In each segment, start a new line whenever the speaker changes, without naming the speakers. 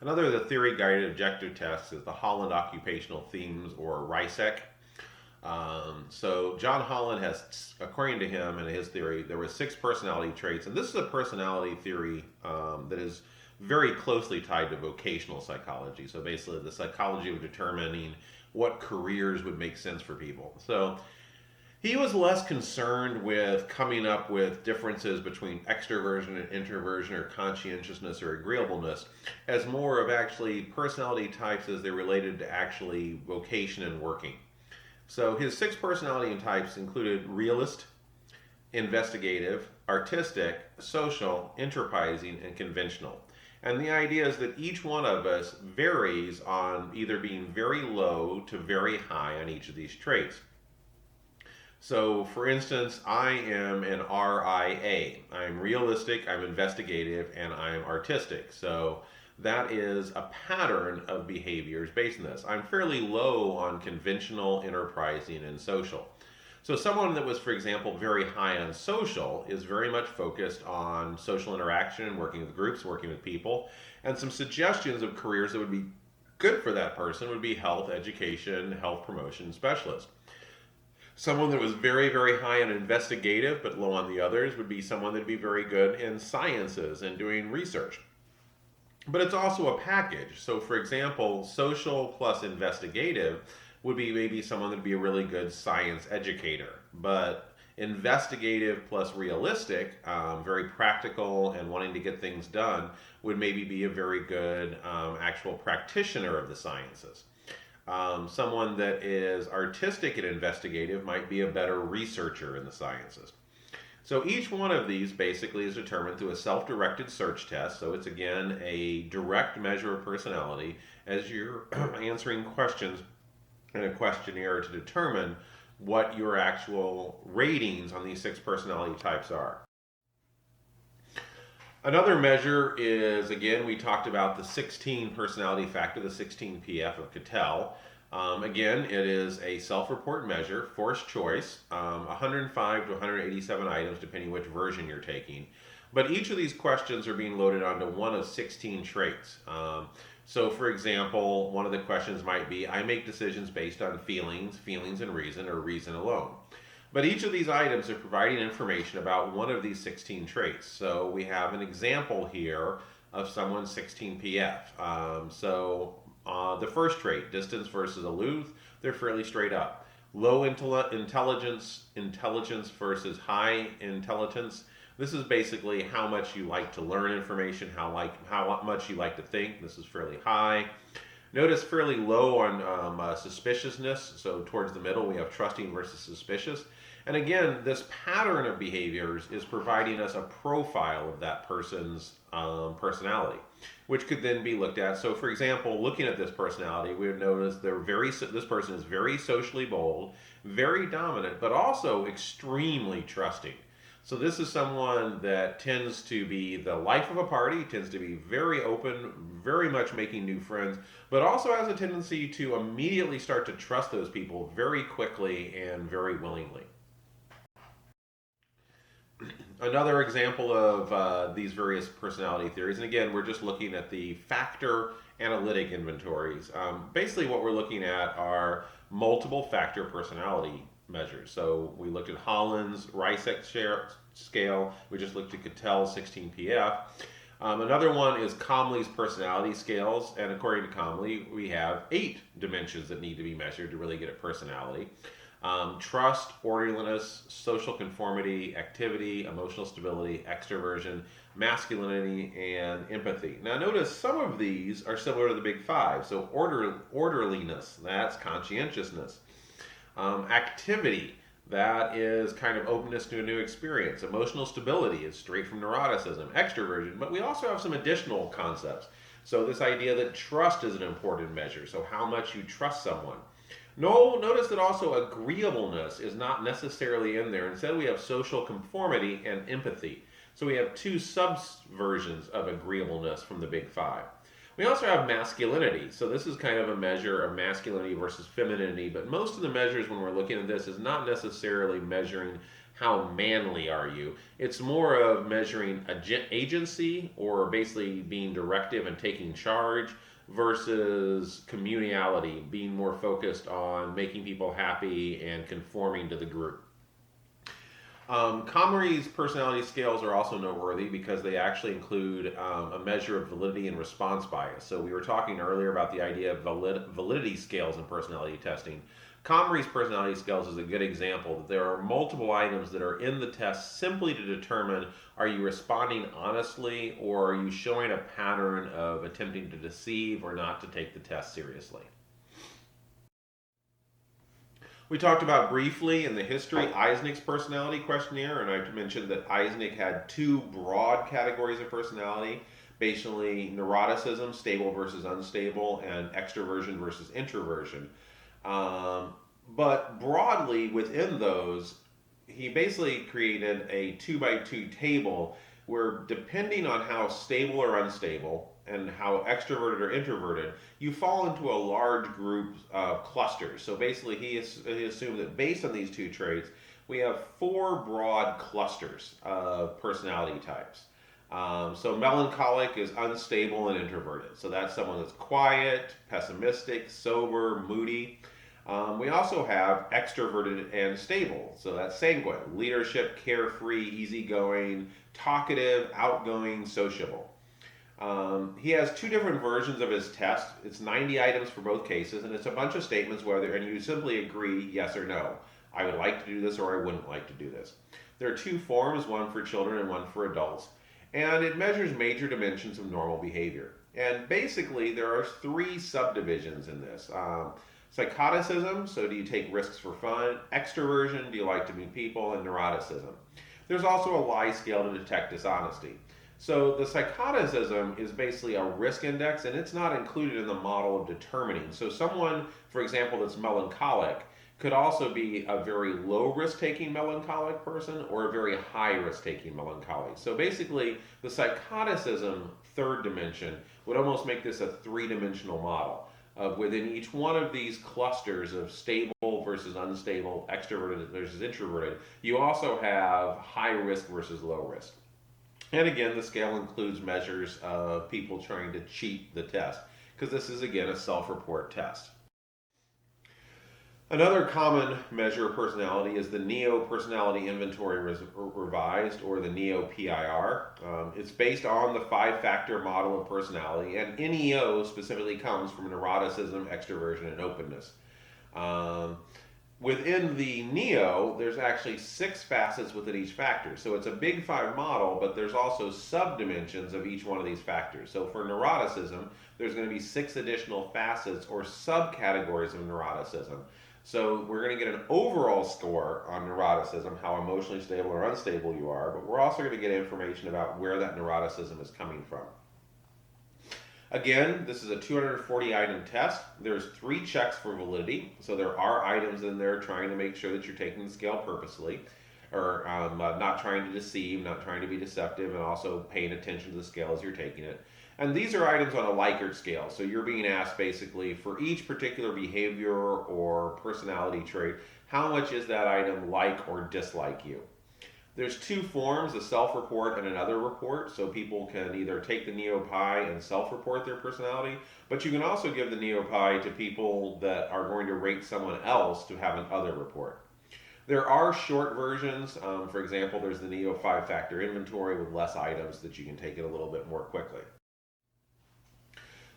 Another of the theory-guided objective tests is the Holland Occupational Themes, or RISEC. So John Holland has, according to him and his theory, there were 6 personality traits, and this is a personality theory that is very closely tied to vocational psychology. So basically, the psychology of determining what careers would make sense for people. So he was less concerned with coming up with differences between extroversion and introversion, or conscientiousness or agreeableness, as more of actually personality types as they related to actually vocation and working. So his 6 personality types included realist, investigative, artistic, social, enterprising, and conventional. And the idea is that each one of us varies on either being very low to very high on each of these traits. So, for instance, I am an RIA. I'm realistic, I'm investigative, and I'm artistic. So, that is a pattern of behaviors based on this. I'm fairly low on conventional, enterprising, and social. So, someone that was, for example, very high on social is very much focused on social interaction, working with groups, working with people, and some suggestions of careers that would be good for that person would be health, education, health promotion specialist. Someone that was very, very high on investigative but low on the others would be someone that would be very good in sciences and doing research. But it's also a package. So, for example, social plus investigative would be maybe someone that would be a really good science educator. But investigative plus realistic, very practical and wanting to get things done, would maybe be a very good actual practitioner of the sciences. Someone that is artistic and investigative might be a better researcher in the sciences. So each one of these basically is determined through a self-directed search test. So it's again a direct measure of personality as you're answering questions in a questionnaire to determine what your actual ratings on these 6 personality types are. Another measure is, again, we talked about the 16 personality factor, the 16PF of Cattell. Again, it is a self-report measure, forced choice, 105 to 187 items, depending which version you're taking. But each of these questions are being loaded onto one of 16 traits. So, for example, one of the questions might be, I make decisions based on feelings and reason, or reason alone. But each of these items are providing information about one of these 16 traits. So we have an example here of someone's 16PF. The first trait, distance versus aloof, they're fairly straight up. Low intelligence versus high intelligence. This is basically how much you like to learn information, how much you like to think. This is fairly high. Notice fairly low on suspiciousness. So towards the middle, we have trusting versus suspicious. And again, this pattern of behaviors is providing us a profile of that person's personality, which could then be looked at. So, for example, looking at this personality, we would notice this person is very socially bold, very dominant, but also extremely trusting. So this is someone that tends to be the life of a party, tends to be very open, very much making new friends, but also has a tendency to immediately start to trust those people very quickly and very willingly. Another example of these various personality theories, and again, we're just looking at the factor analytic inventories. Basically, what we're looking at are multiple factor personality measures. So we looked at Holland's RISEC scale. We just looked at Cattell's 16PF. Another one is Comley's personality scales, and according to Comley, we have 8 dimensions that need to be measured to really get a personality. Trust, orderliness, social conformity, activity, emotional stability, extroversion, masculinity, and empathy. Now notice some of these are similar to the big 5. So orderliness, that's conscientiousness. Activity, that is kind of openness to a new experience. Emotional stability is straight from neuroticism. Extroversion, but we also have some additional concepts. So this idea that trust is an important measure. So how much you trust someone. No, notice that also agreeableness is not necessarily in there. Instead, we have social conformity and empathy. So we have 2 subversions of agreeableness from the big 5. We also have masculinity. So this is kind of a measure of masculinity versus femininity, but most of the measures when we're looking at this is not necessarily measuring how manly are you. It's more of measuring agency, or basically being directive and taking charge, versus communality, being more focused on making people happy and conforming to the group. Comrie's personality scales are also noteworthy because they actually include a measure of validity and response bias. So we were talking earlier about the idea of validity scales in personality testing. Comrie's personality scales is a good example that there are multiple items that are in the test simply to determine, are you responding honestly, or are you showing a pattern of attempting to deceive or not to take the test seriously. We talked about briefly in the history Eysenck's personality questionnaire, and I mentioned that Eysenck had two broad categories of personality, basically neuroticism, stable versus unstable, and extroversion versus introversion. But broadly within those, he basically created a 2 by 2 table where, depending on how stable or unstable and how extroverted or introverted, you fall into a large group of clusters. So basically, he assumed that based on these two traits, we have four broad clusters of personality types. So melancholic is unstable and introverted. So that's someone that's quiet, pessimistic, sober, moody. We also have extroverted and stable. So that's sanguine, leadership, carefree, easygoing, talkative, outgoing, sociable. He has two different versions of his test. It's 90 items for both cases, and it's a bunch of statements whether, and you simply agree yes or no. I would like to do this, or I wouldn't like to do this. There are two forms, one for children and one for adults, and it measures major dimensions of normal behavior. And basically, there are three subdivisions in this. Psychoticism, so do you take risks for fun? Extroversion, do you like to meet people? And neuroticism. There's also a lie scale to detect dishonesty. So the psychoticism is basically a risk index, and it's not included in the model of determining. So someone, for example, that's melancholic could also be a very low risk taking melancholic person or a very high risk taking melancholic. So basically, the psychoticism third dimension would almost make this a three-dimensional model of within each one of these clusters of stable versus unstable, extroverted versus introverted, you also have high risk versus low risk. And again, the scale includes measures of people trying to cheat the test, because this is again a self-report test. Another common measure of personality is the NEO Personality Inventory Revised, or the NEO PIR. It's based on the 5-factor model of personality, and NEO specifically comes from neuroticism, extroversion, and openness. Within the NEO, there's actually 6 facets within each factor. So it's a big 5 model, but there's also subdimensions of each one of these factors. So for neuroticism, there's going to be 6 additional facets or subcategories of neuroticism. So we're going to get an overall score on neuroticism, how emotionally stable or unstable you are, but we're also going to get information about where that neuroticism is coming from. Again, this is a 240 item test. There's 3 checks for validity. So there are items in there trying to make sure that you're taking the scale purposely, or not trying to deceive, not trying to be deceptive, and also paying attention to the scale as you're taking it. And these are items on a Likert scale. So you're being asked basically for each particular behavior or personality trait, how much is that item like or dislike you? There's 2 forms, a self-report and another report. So people can either take the NeoPi and self-report their personality, but you can also give the NeoPi to people that are going to rate someone else to have an other report. There are short versions. For example, there's the NEO 5-factor inventory with less items that you can take it a little bit more quickly.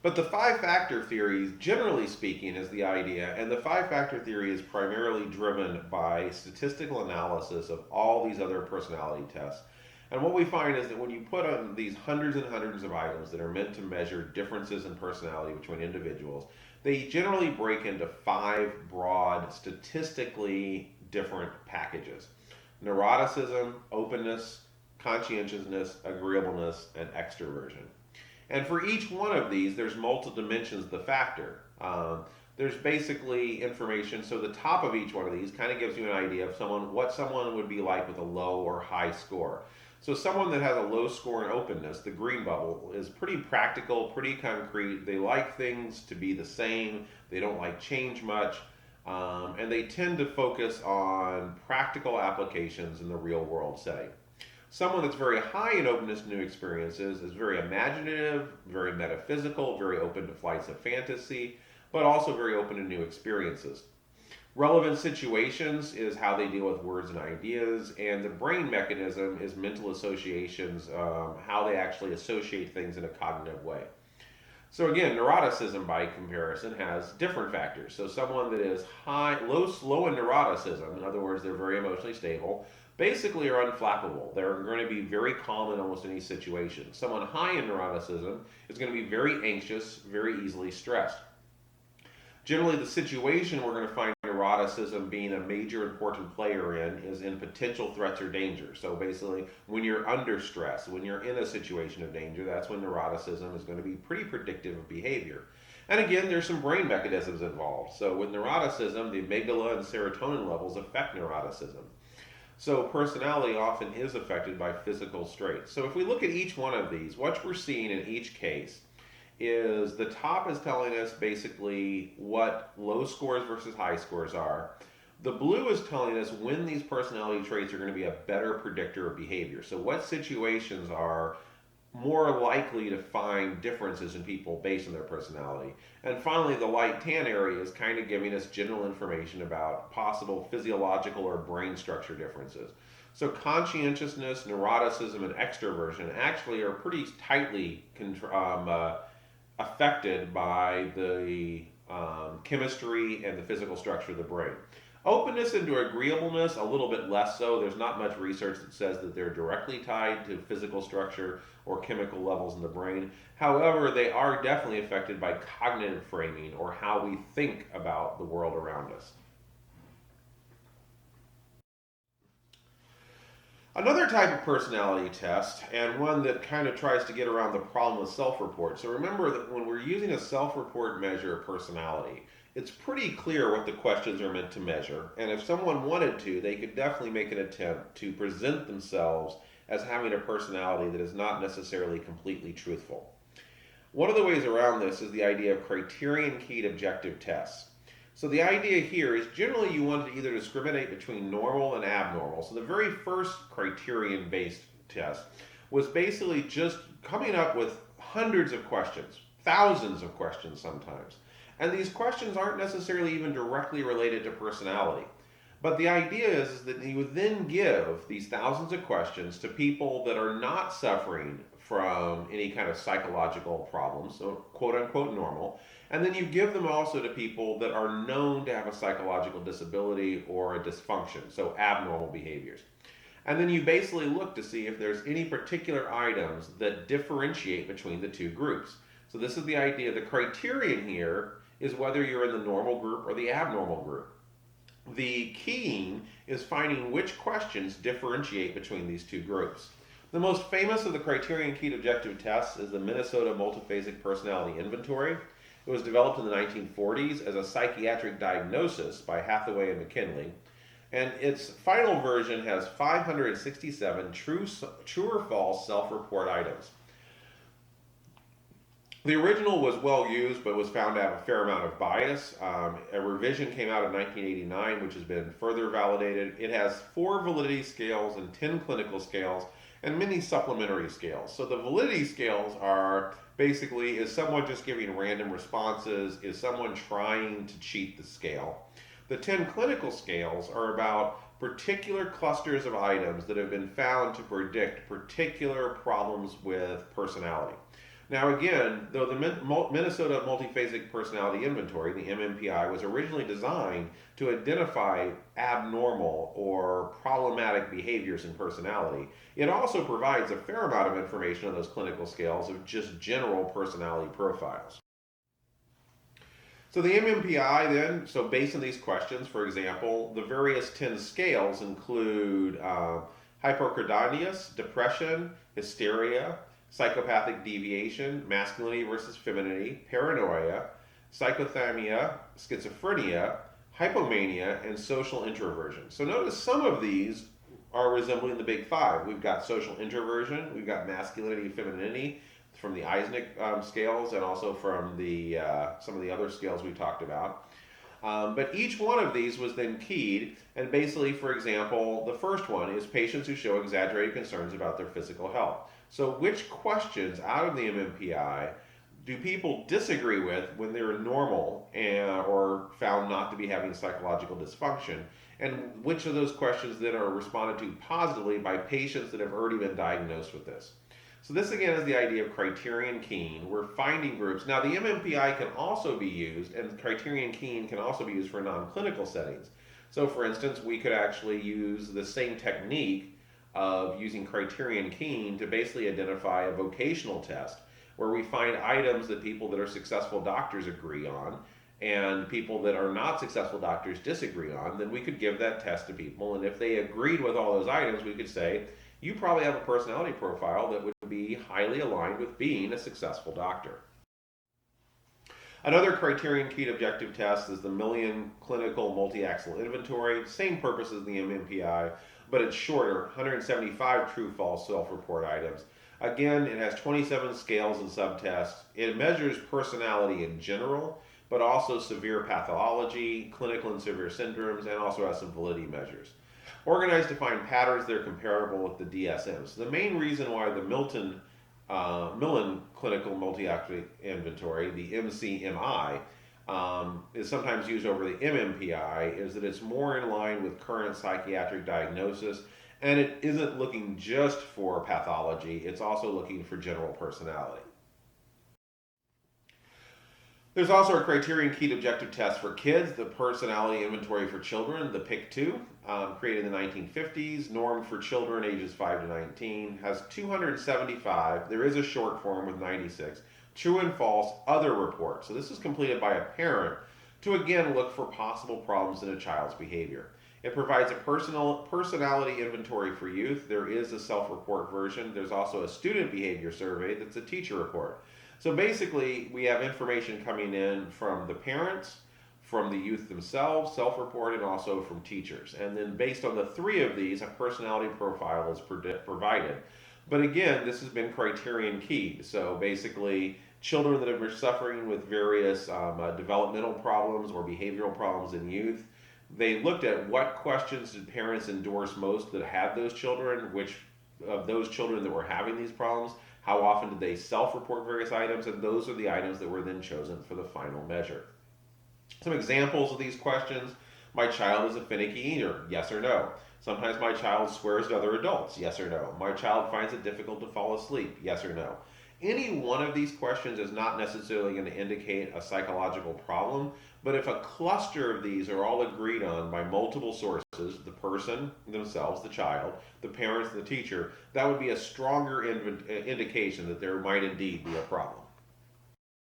But the 5-factor theory, generally speaking, is the idea, and the 5-factor theory is primarily driven by statistical analysis of all these other personality tests. And what we find is that when you put on these hundreds and hundreds of items that are meant to measure differences in personality between individuals, they generally break into 5 broad, statistically different packages: neuroticism, openness, conscientiousness, agreeableness, and extroversion. And for each one of these, there's multiple dimensions of the factor. There's basically information, so the top of each one of these kind of gives you an idea of what someone would be like with a low or high score. So someone that has a low score in openness, the green bubble, is pretty practical, pretty concrete. They like things to be the same. They don't like change much. And they tend to focus on practical applications in the real world setting. Someone that's very high in openness to new experiences is very imaginative, very metaphysical, very open to flights of fantasy, but also very open to new experiences. Relevant situations is how they deal with words and ideas, and the brain mechanism is mental associations, how they actually associate things in a cognitive way. So again, neuroticism by comparison has different factors. So someone that is low in neuroticism, in other words, they're very emotionally stable, basically are unflappable. They're going to be very calm in almost any situation. Someone high in neuroticism is going to be very anxious, very easily stressed. Generally, the situation we're going to find neuroticism being a major important player in is in potential threats or danger. So basically, when you're under stress, when you're in a situation of danger, that's when neuroticism is going to be pretty predictive of behavior. And again, there's some brain mechanisms involved. So with neuroticism, the amygdala and serotonin levels affect neuroticism. So personality often is affected by physical traits. So if we look at each one of these, what we're seeing in each case is the top is telling us basically what low scores versus high scores are. The blue is telling us when these personality traits are going to be a better predictor of behavior. So what situations are more likely to find differences in people based on their personality. And finally, the light tan area is kind of giving us general information about possible physiological or brain structure differences. So conscientiousness, neuroticism, and extroversion actually are pretty tightly affected by the chemistry and the physical structure of the brain. Openness into agreeableness, a little bit less so. There's not much research that says that they're directly tied to physical structure or chemical levels in the brain. However, they are definitely affected by cognitive framing or how we think about the world around us. Another type of personality test, and one that kind of tries to get around the problem with self report. So remember that when we're using a self report measure of personality, it's pretty clear what the questions are meant to measure. And if someone wanted to, they could definitely make an attempt to present themselves as having a personality that is not necessarily completely truthful. One of the ways around this is the idea of criterion keyed objective tests. So the idea here is generally you want to either discriminate between normal and abnormal. So the very first criterion based test was basically just coming up with hundreds of questions, thousands of questions sometimes. And these questions aren't necessarily even directly related to personality. But the idea is that you would then give these thousands of questions to people that are not suffering from any kind of psychological problems, so quote unquote normal. And then you give them also to people that are known to have a psychological disability or a dysfunction, so abnormal behaviors. And then you basically look to see if there's any particular items that differentiate between the two groups. So this is the idea. The criterion here is whether you're in the normal group or the abnormal group. The keying is finding which questions differentiate between these two groups. The most famous of the criterion keyed objective tests is the Minnesota Multiphasic Personality Inventory. It was developed in the 1940s as a psychiatric diagnosis by Hathaway and McKinley. And its final version has 567 true or false self report items. The original was well used, but was found to have a fair amount of bias. A revision came out in 1989, which has been further validated. It has 4 validity scales and 10 clinical scales, and many supplementary scales. So the validity scales are basically, is someone just giving random responses? Is someone trying to cheat the scale? The 10 clinical scales are about particular clusters of items that have been found to predict particular problems with personality. Now again, though the Minnesota Multiphasic Personality Inventory, the MMPI, was originally designed to identify abnormal or problematic behaviors in personality, it also provides a fair amount of information on those clinical scales of just general personality profiles. So the MMPI then, so based on these questions, for example, the various 10 scales include hypochondriasis, depression, hysteria, psychopathic deviation, masculinity versus femininity, paranoia, psychothymia, schizophrenia, hypomania, and social introversion. So notice some of these are resembling the big 5. We've got social introversion, we've got masculinity, femininity from the Eysenck scales, and also from the some of the other scales we talked about. But each one of these was then keyed, and basically, for example, the first one is patients who show exaggerated concerns about their physical health. So, which questions out of the MMPI do people disagree with when they're normal or found not to be having psychological dysfunction? And which of those questions then are responded to positively by patients that have already been diagnosed with this? So this again is the idea of criterion keying. We're finding groups. Now the MMPI can also be used, and criterion keying can also be used for non-clinical settings. So for instance, we could actually use the same technique of using criterion keying to basically identify a vocational test where we find items that people that are successful doctors agree on and people that are not successful doctors disagree on. Then we could give that test to people, and if they agreed with all those items, we could say, you probably have a personality profile that would be highly aligned with being a successful doctor. Another criterion keyed objective test is the Millian Clinical Multi-Axle Inventory. Same purpose as the MMPI, but it's shorter, 175 true-false self-report items. Again, it has 27 scales and subtests. It measures personality in general, but also severe pathology, clinical and severe syndromes, and also has some validity measures. Organized to find patterns that are comparable with the DSM. So the main reason why the Millian Clinical Multi-Axle Inventory, the MCMI, is sometimes used over the MMPI is that it's more in line with current psychiatric diagnosis, and it isn't looking just for pathology, it's also looking for general personality. There's also a criterion keyed objective test for kids, the Personality Inventory for Children, the PIC2, created in the 1950s, normed for children ages 5 to 19, has 275, there is a short form with 96, true and false other reports. So this is completed by a parent to again look for possible problems in a child's behavior. It provides a personality inventory for youth. There is a self-report version. There's also a student behavior survey that's a teacher report. So basically, we have information coming in from the parents, from the youth themselves, self-report, and also from teachers. And then based on the three of these, a personality profile is provided. But again, this has been criterion keyed. So basically, children that have been suffering with various developmental problems or behavioral problems in youth, they looked at what questions did parents endorse most that had those children, which of those children that were having these problems, how often did they self-report various items, and those are the items that were then chosen for the final measure. Some examples of these questions: my child is a finicky eater, yes or no? Sometimes my child swears to other adults, yes or no? My child finds it difficult to fall asleep, yes or no? Any one of these questions is not necessarily going to indicate a psychological problem, but if a cluster of these are all agreed on by multiple sources, the person themselves, the child, the parents, the teacher, that would be a stronger indication that there might indeed be a problem.